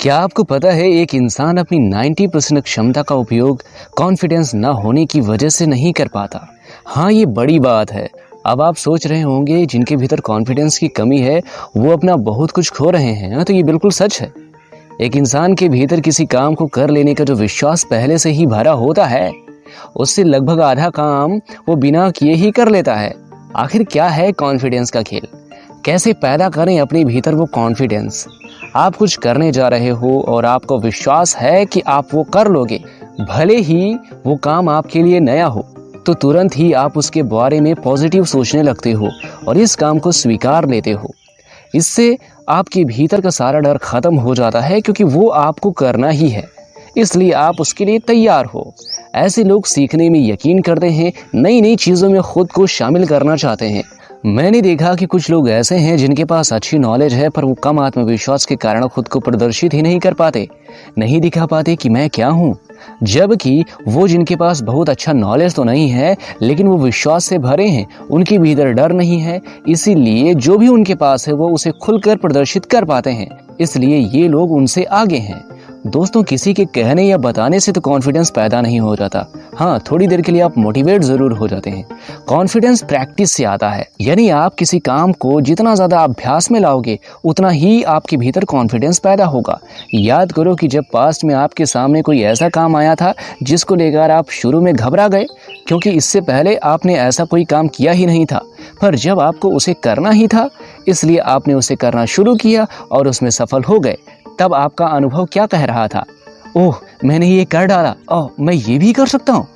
क्या आपको पता है एक इंसान अपनी 90% क्षमता का उपयोग कॉन्फिडेंस न होने की वजह से नहीं कर पाता। हाँ, ये बड़ी बात है। अब आप सोच रहे होंगे जिनके भीतर कॉन्फिडेंस की कमी है वो अपना बहुत कुछ खो रहे हैं। हाँ, तो ये बिल्कुल सच है। एक इंसान के भीतर किसी काम को कर लेने का जो विश्वास पहले से ही भरा होता है उससे लगभग आधा काम वो बिना किए ही कर लेता है। आखिर क्या है कॉन्फिडेंस का खेल? कैसे पैदा करें अपने भीतर वो कॉन्फिडेंस? आप कुछ करने जा रहे हो और आपको विश्वास है कि आप वो कर लोगे, भले ही वो काम आपके लिए नया हो, तो तुरंत ही आप उसके बारे में पॉजिटिव सोचने लगते हो और इस काम को स्वीकार लेते हो। इससे आपके भीतर का सारा डर खत्म हो जाता है क्योंकि वो आपको करना ही है, इसलिए आप उसके लिए तैयार हो। ऐसे लोग सीखने में यकीन करते हैं, नई नई चीज़ों में खुद को शामिल करना चाहते हैं। मैंने देखा कि कुछ लोग ऐसे हैं जिनके पास अच्छी नॉलेज है पर वो कम आत्मविश्वास के कारण खुद को प्रदर्शित ही नहीं कर पाते, नहीं दिखा पाते कि मैं क्या हूँ। जबकि वो जिनके पास बहुत अच्छा नॉलेज तो नहीं है लेकिन वो विश्वास से भरे हैं, उनके भीतर डर नहीं है, इसीलिए जो भी उनके पास है वो उसे खुलकर प्रदर्शित कर पाते हैं। इसलिए ये लोग उनसे आगे हैं। दोस्तों, किसी के कहने या बताने से तो कॉन्फिडेंस पैदा नहीं हो जाता। हाँ, थोड़ी देर के लिए आप मोटिवेट जरूर हो जाते हैं। कॉन्फिडेंस प्रैक्टिस से आता है, यानी आप किसी काम को जितना ज़्यादा अभ्यास में लाओगे उतना ही आपके भीतर कॉन्फिडेंस पैदा होगा। याद करो कि जब पास्ट में आपके सामने कोई ऐसा काम आया था जिसको लेकर आप शुरू में घबरा गए, क्योंकि इससे पहले आपने ऐसा कोई काम किया ही नहीं था, पर जब आपको उसे करना ही था इसलिए आपने उसे करना शुरू किया और उसमें सफल हो गए। तब आपका अनुभव क्या कह रहा था? ओह, मैंने ये कर डाला, ओह मैं ये भी कर सकता हूँ।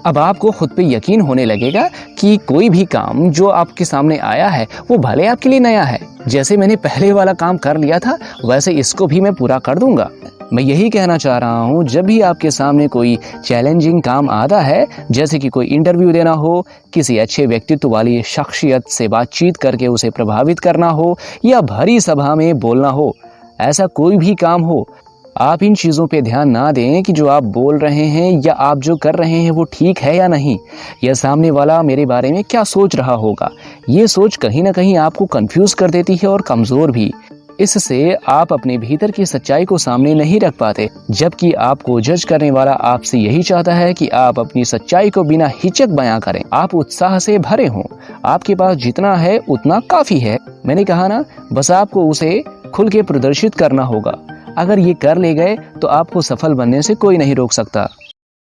अब आपको खुद पे यकीन होने लगेगा कि कोई भी काम जो आपके सामने आया है वो भले आपके लिए नया है, जैसे मैंने पहले वाला काम कर लिया था वैसे इसको भी मैं पूरा कर दूंगा। मैं यही कहना चाह रहा हूँ, जब भी आपके सामने कोई चैलेंजिंग काम आता है, जैसे कि कोई इंटरव्यू देना हो, किसी अच्छे व्यक्तित्व वाली शख्सियत से बातचीत करके उसे प्रभावित करना हो या भरी सभा में बोलना हो, ऐसा कोई भी काम हो, आप इन चीज़ों पे ध्यान ना दें कि जो आप बोल रहे हैं या आप जो कर रहे हैं वो ठीक है या नहीं, या सामने वाला मेरे बारे में क्या सोच रहा होगा। ये सोच कहीं ना कहीं आपको कंफ्यूज कर देती है और कमज़ोर भी। इससे आप अपने भीतर की सच्चाई को सामने नहीं रख पाते, जबकि आपको जज करने वाला आपसे यही चाहता है कि आप अपनी सच्चाई को बिना हिचक बयां करें। आप उत्साह से भरे हों, आपके पास जितना है उतना काफ़ी है। मैंने कहा ना, बस आपको उसे खुल के प्रदर्शित करना होगा। अगर ये कर ले गए तो आपको सफल बनने से कोई नहीं रोक सकता।